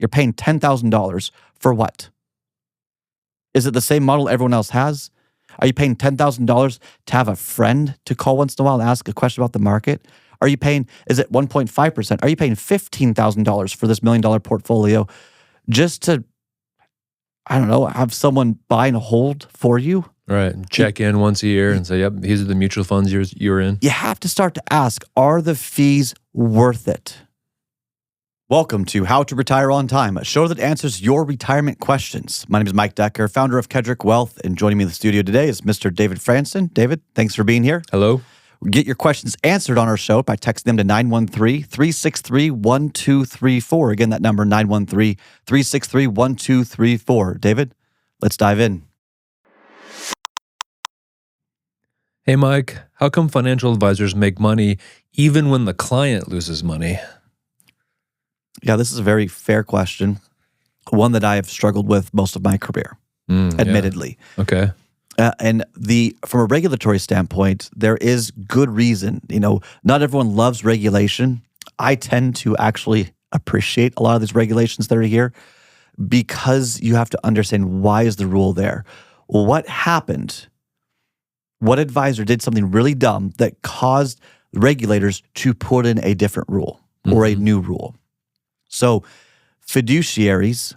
You're paying $10,000 for what? Is it the same model everyone else has? Are you paying $10,000 to have a friend to call once in a while and ask a question about the market? Are you paying, is it 1.5%? Are you paying $15,000 for this $1 million portfolio just to, I don't know, have someone buy and hold for you? Right. Check in once a year and say, yep, these are the mutual funds you're in. You have to start to ask, are the fees worth it? Welcome to How to Retire on Time, a show that answers your retirement questions. My name is Mike Decker, founder of Kedrick Wealth, and joining me in the studio today is Mr. David Franson. David, thanks for being here. Hello. Get your questions answered on our show by texting them to 913-363-1234. Again, that number, 913-363-1234. David, let's dive in. Hey, Mike, how come financial advisors make money even when the client loses money? Yeah, this is a very fair question. One that I have struggled with most of my career, admittedly. Yeah. Okay. And from a regulatory standpoint, there is good reason. Not everyone loves regulation. I tend to actually appreciate a lot of these regulations that are here because you have to understand, why is the rule there? What happened? What advisor did something really dumb that caused regulators to put in a different rule or a new rule? So fiduciaries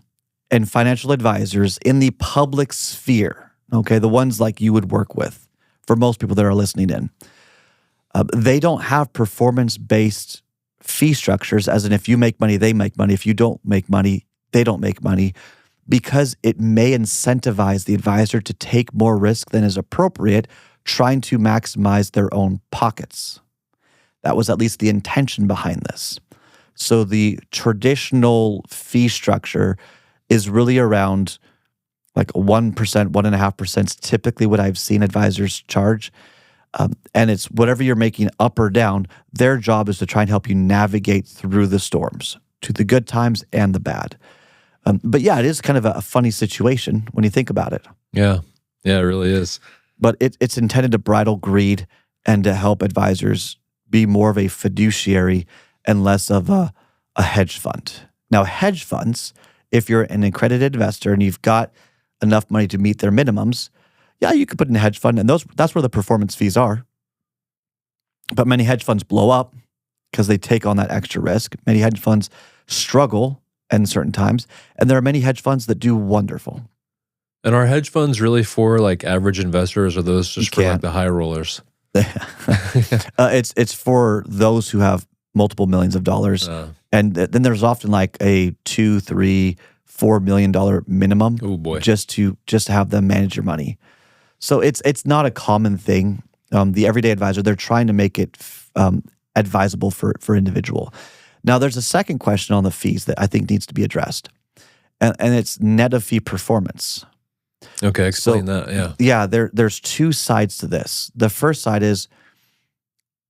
and financial advisors in the public sphere, okay, the ones like you would work with, for most people that are listening in, they don't have performance-based fee structures, as in if you make money, they make money. If you don't make money, they don't make money, because it may incentivize the advisor to take more risk than is appropriate, trying to maximize their own pockets. That was at least the intention behind this. So the traditional fee structure is really around like 1%, 1.5% is typically what I've seen advisors charge. And it's whatever you're making up or down, their job is to try and help you navigate through the storms, to the good times and the bad. But yeah, it is kind of a funny situation when you think about it. Yeah, it really is. But it's intended to bridle greed and to help advisors be more of a fiduciary and less of a hedge fund. Now, hedge funds, if you're an accredited investor and you've got enough money to meet their minimums, yeah, you could put in a hedge fund, and that's where the performance fees are. But many hedge funds blow up because they take on that extra risk. Many hedge funds struggle in certain times, and there are many hedge funds that do wonderful. And are hedge funds really for like average investors, or are those just for like the high rollers? It's for those who have multiple millions of dollars. And then there's often like a $2, $3, $4 million minimum. Oh boy. Just to have them manage your money. So it's not a common thing. The everyday advisor, they're trying to make it advisable for individual. Now, there's a second question on the fees that I think needs to be addressed. And it's net of fee performance. Okay, explain that, yeah. Yeah, there's two sides to this. The first side is,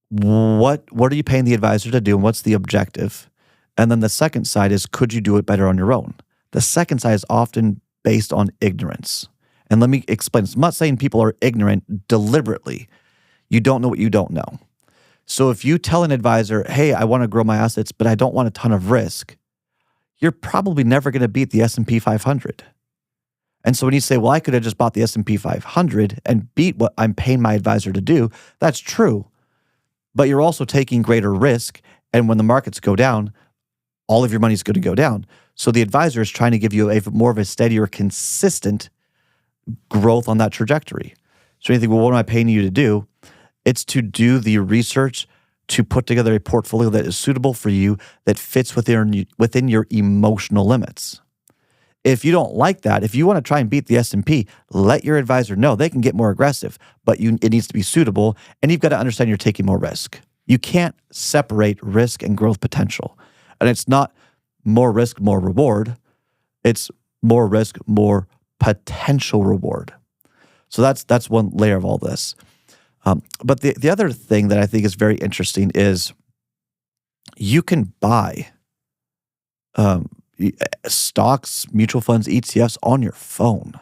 what are you paying the advisor to do, and what's the objective? And then the second side is, could you do it better on your own? The second side is often based on ignorance. And let me explain this. I'm not saying people are ignorant deliberately. You don't know what you don't know. So if you tell an advisor, hey, I want to grow my assets, but I don't want a ton of risk, you're probably never going to beat the S&P 500. And so when you say, well, I could have just bought the S&P 500 and beat what I'm paying my advisor to do, that's true. But you're also taking greater risk. And when the markets go down, all of your money is going to go down. So the advisor is trying to give you more of a steadier, consistent growth on that trajectory. So you think, well, what am I paying you to do? It's to do the research to put together a portfolio that is suitable for you, that fits within your emotional limits. If you don't like that, if you want to try and beat the S&P, let your advisor know. They can get more aggressive, but it needs to be suitable, and you've got to understand you're taking more risk. You can't separate risk and growth potential. And it's not more risk, more reward. It's more risk, more potential reward. So that's one layer of all this. But the other thing that I think is very interesting is you can buy stocks, mutual funds, ETFs on your phone.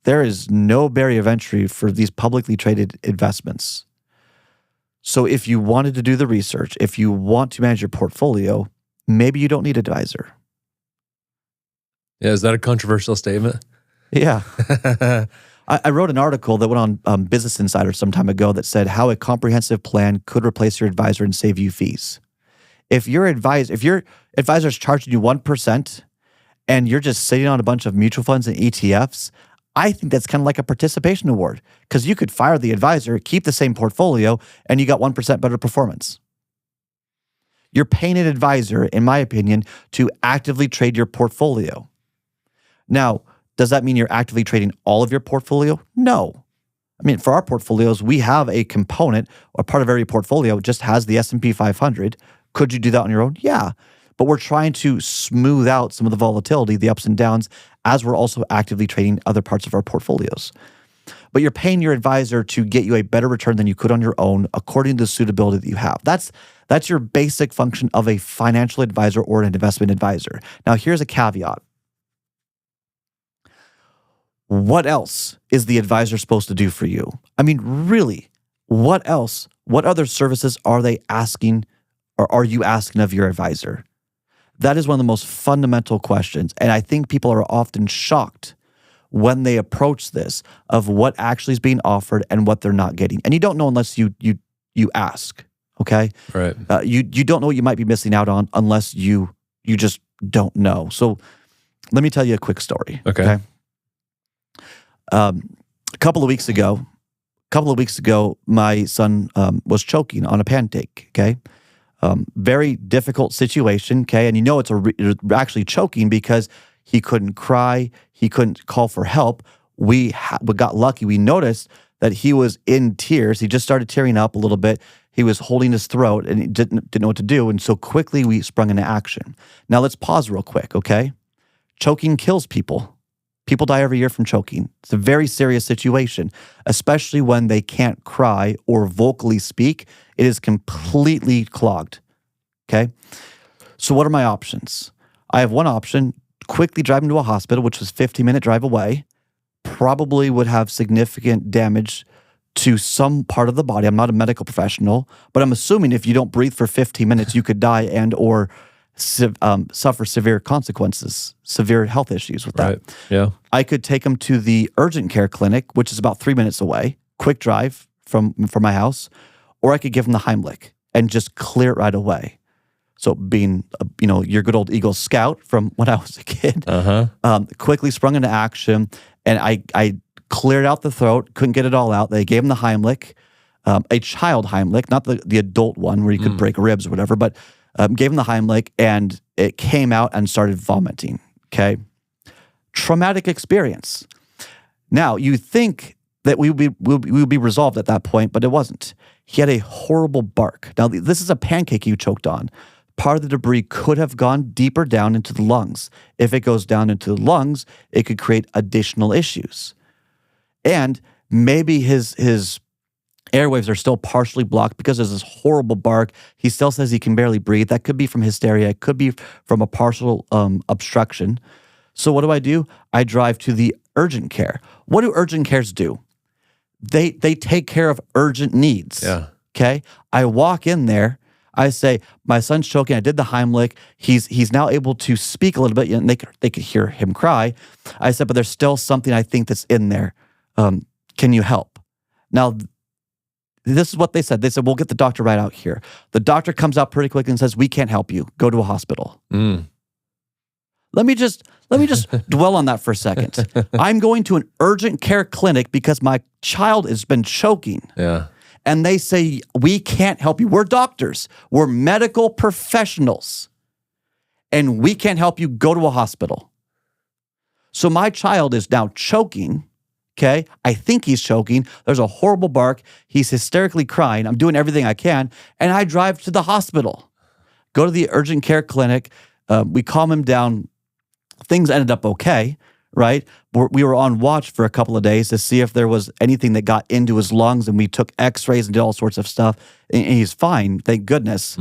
There is no barrier of entry for these publicly traded investments. So if you wanted to do the research, if you want to manage your portfolio, maybe you don't need an advisor. Yeah, is that a controversial statement? Yeah. I wrote an article that went on Business Insider some time ago that said how a comprehensive plan could replace your advisor and save you fees. If your advisor's charging you 1% and you're just sitting on a bunch of mutual funds and ETFs, I think that's kind of like a participation award because you could fire the advisor, keep the same portfolio, and you got 1% better performance. You're paying an advisor, in my opinion, to actively trade your portfolio. Now, does that mean you're actively trading all of your portfolio? No. I mean, for our portfolios, we have a component or part of every portfolio just has the S&P 500. Could you do that on your own? Yeah. But we're trying to smooth out some of the volatility, the ups and downs, as we're also actively trading other parts of our portfolios. But you're paying your advisor to get you a better return than you could on your own according to the suitability that you have. That's your basic function of a financial advisor or an investment advisor. Now, here's a caveat. What else is the advisor supposed to do for you? I mean, really, what else? What other services are they asking or are you asking of your advisor? That is one of the most fundamental questions. And I think people are often shocked when they approach this of what actually is being offered and what they're not getting. And you don't know unless you ask, okay? Right. You don't know what you might be missing out on unless you just don't know. So let me tell you a quick story. Okay. A couple of weeks ago, my son was choking on a pancake, okay? Very difficult situation, okay? And you know it's actually choking because he couldn't cry, he couldn't call for help. We got lucky. We noticed that he was in tears. He just started tearing up a little bit. He was holding his throat and he didn't know what to do. And so quickly we sprung into action. Now let's pause real quick, okay? Choking kills people. People die every year from choking. It's a very serious situation, especially when they can't cry or vocally speak. It is completely clogged, okay? So what are my options? I have one option, quickly drive him to a hospital, which was a 15-minute drive away, probably would have significant damage to some part of the body. I'm not a medical professional, but I'm assuming if you don't breathe for 15 minutes, you could die and or suffer severe consequences, severe health issues with that. Right. Yeah. I could take him to the urgent care clinic, which is about 3 minutes away, quick drive from my house, or I could give him the Heimlich and just clear it right away. So being, your good old Eagle Scout from when I was a kid, quickly sprung into action, and I cleared out the throat, couldn't get it all out. They gave him the Heimlich, a child Heimlich, not the adult one where you could break ribs or whatever, but gave him the Heimlich, and it came out and started vomiting, okay? Traumatic experience. Now, you think that we would be resolved at that point, but it wasn't. He had a horrible bark. Now, this is a pancake you choked on. Part of the debris could have gone deeper down into the lungs. If it goes down into the lungs, it could create additional issues. And maybe his airwaves are still partially blocked because there's this horrible bark. He still says he can barely breathe. That could be from hysteria. It could be from a partial obstruction. So what do? I drive to the urgent care. What do urgent cares do? They take care of urgent needs. Yeah. Okay? I walk in there. I say, my son's choking. I did the Heimlich. He's now able to speak a little bit. And they could hear him cry. I said, but there's still something I think that's in there. Can you help? Now, this is what they said. They said, we'll get the doctor right out here. The doctor comes out pretty quick and says, we can't help you. Go to a hospital. Let me just dwell on that for a second. I'm going to an urgent care clinic because my child has been choking. Yeah. And they say, we can't help you. We're doctors. We're medical professionals. And we can't help you. Go to a hospital. So my child is now choking. Okay, I think he's choking. There's a horrible bark. He's hysterically crying. I'm doing everything I can. And I drive to the hospital, go to the urgent care clinic. We calm him down. Things ended up okay, right? We were on watch for a couple of days to see if there was anything that got into his lungs, and we took x-rays and did all sorts of stuff. And he's fine, thank goodness.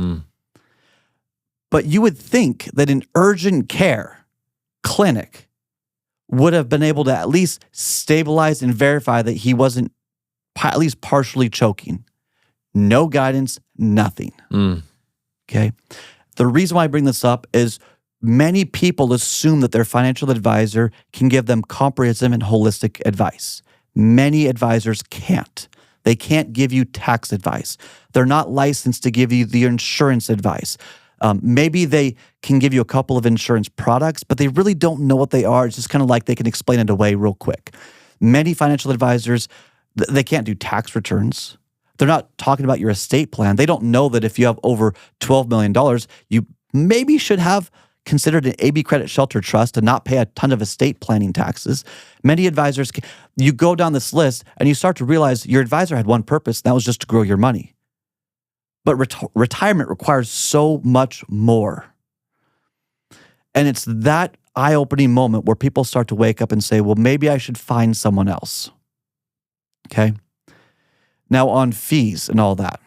But you would think that an urgent care clinic would have been able to at least stabilize and verify that he wasn't at least partially choking. No guidance, nothing. Okay. The reason why I bring this up is Many people assume that their financial advisor can give them comprehensive and holistic advice. Many advisors can't. They can't give you tax advice. They're not licensed to give you the insurance advice. Maybe they can give you a couple of insurance products, but they really don't know what they are. It's just kind of like they can explain it away real quick. Many financial advisors, they can't do tax returns. They're not talking about your estate plan. They don't know that if you have over $12 million, you maybe should have considered an AB credit shelter trust and not pay a ton of estate planning taxes. Many advisors, you go down this list and you start to realize your advisor had one purpose, and that was just to grow your money. But retirement requires so much more. And it's that eye-opening moment where people start to wake up and say, well, maybe I should find someone else. Okay? Now on fees and all that,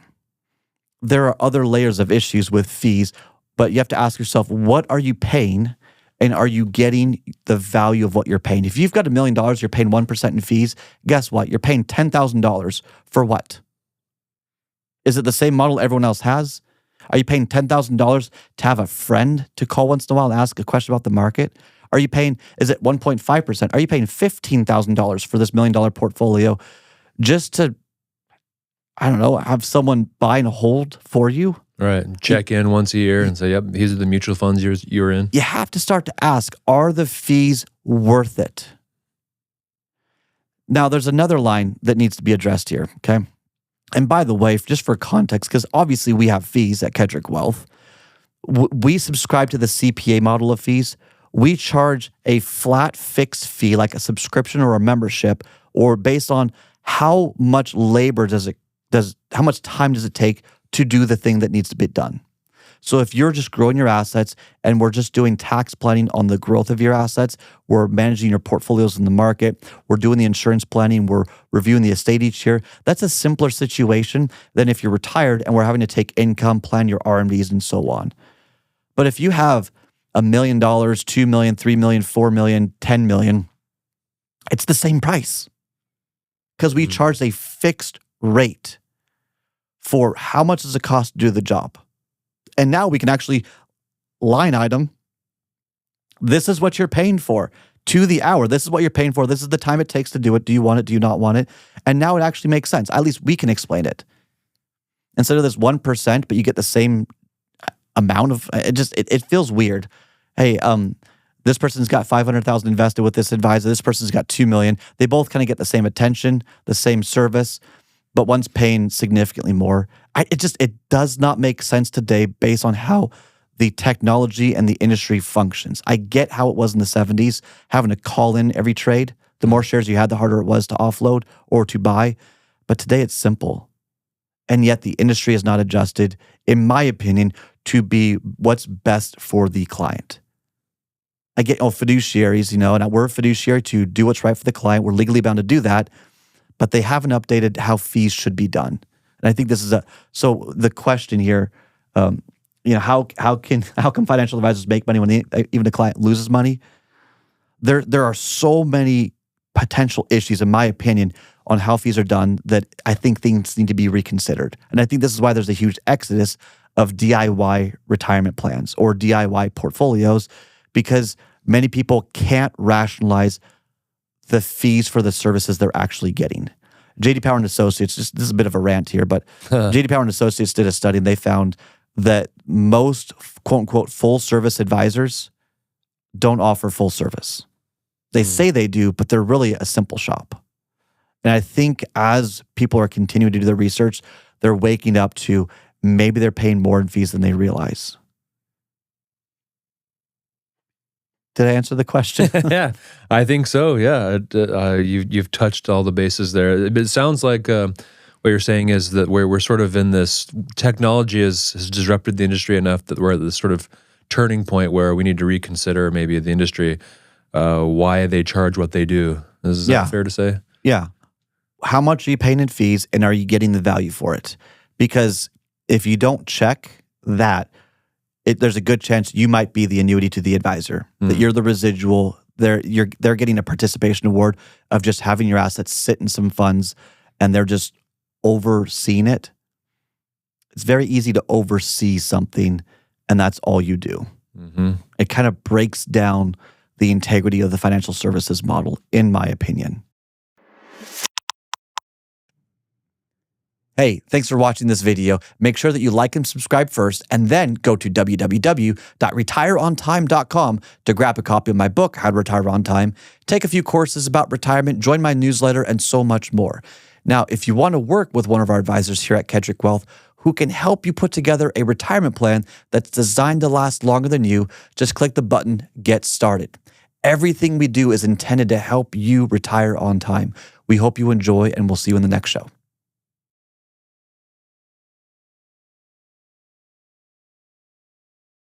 there are other layers of issues with fees, but you have to ask yourself, what are you paying, and are you getting the value of what you're paying? If you've got $1 million, you're paying 1% in fees, guess what? You're paying $10,000 for what? Is it the same model everyone else has? Are you paying $10,000 to have a friend to call once in a while and ask a question about the market? Are you paying, is it 1.5%? Are you paying $15,000 for this $1 million portfolio just to, I don't know, have someone buy and hold for you? Right. Check in once a year and say, yep, these are the mutual funds you're in. You have to start to ask, are the fees worth it? Now, there's another line that needs to be addressed here, okay? And by the way, just for context, because obviously we have fees at Kedrick Wealth, we subscribe to the CPA model of fees. We charge a flat fixed fee, like a subscription or a membership, or based on how much labor how much time does it take to do the thing that needs to be done. So if you're just growing your assets and we're just doing tax planning on the growth of your assets, we're managing your portfolios in the market, we're doing the insurance planning, we're reviewing the estate each year, that's a simpler situation than if you're retired and we're having to take income, plan your RMDs, and so on. But if you have $1 million, $2 million, $3 million, $4 million, $10 million, it's the same price because we charge a fixed rate for how much does it cost to do the job. And now we can actually line item, this is what you're paying for to the hour. This is what you're paying for. This is the time it takes to do it. Do you want it? Do you not want it? And now it actually makes sense. At least we can explain it. Instead of this 1%, but you get the same amount of, it feels weird. Hey, this person's got $500,000 invested with this advisor. This person's got $2 million. They both kind of get the same attention, the same service, but one's paying significantly more. It does not make sense today based on how the technology and the industry functions. I get how it was in the 70s, having to call in every trade. The more shares you had, the harder it was to offload or to buy. But today it's simple. And yet the industry has not adjusted, in my opinion, to be what's best for the client. I get fiduciaries, and we're a fiduciary to do what's right for the client. We're legally bound to do that. But they haven't updated how fees should be done. And I think this is so the question here, how can financial advisors make money when even the client loses money? There are so many potential issues, in my opinion, on how fees are done that I think things need to be reconsidered. And I think this is why there's a huge exodus of DIY retirement plans or DIY portfolios, because many people can't rationalize the fees for the services they're actually getting. J.D. Power and Associates, this is a bit of a rant here, but J.D. Power and Associates did a study and they found that most quote-unquote full-service advisors don't offer full service. They say they do, but they're really a simple shop. And I think as people are continuing to do their research, they're waking up to maybe they're paying more in fees than they realize. Did I answer the question? Yeah, I think so. Yeah, you've touched all the bases there. It sounds like what you're saying is that we're sort of in this, technology has disrupted the industry enough that we're at this sort of turning point where we need to reconsider maybe the industry, why they charge what they do. Is that fair to say? Yeah. How much are you paying in fees, and are you getting the value for it? Because if you don't check that, there's a good chance you might be the annuity to the advisor, that you're the residual. They're getting a participation award of just having your assets sit in some funds, and they're just overseeing it. It's very easy to oversee something, and that's all you do. It kind of breaks down the integrity of the financial services model, in my opinion. Hey, thanks for watching this video. Make sure that you like and subscribe first, and then go to www.retireontime.com to grab a copy of my book, How to Retire on Time, take a few courses about retirement, join my newsletter, and so much more. Now, if you want to work with one of our advisors here at Kedrick Wealth who can help you put together a retirement plan that's designed to last longer than you, just click the button, Get Started. Everything we do is intended to help you retire on time. We hope you enjoy, and we'll see you in the next show.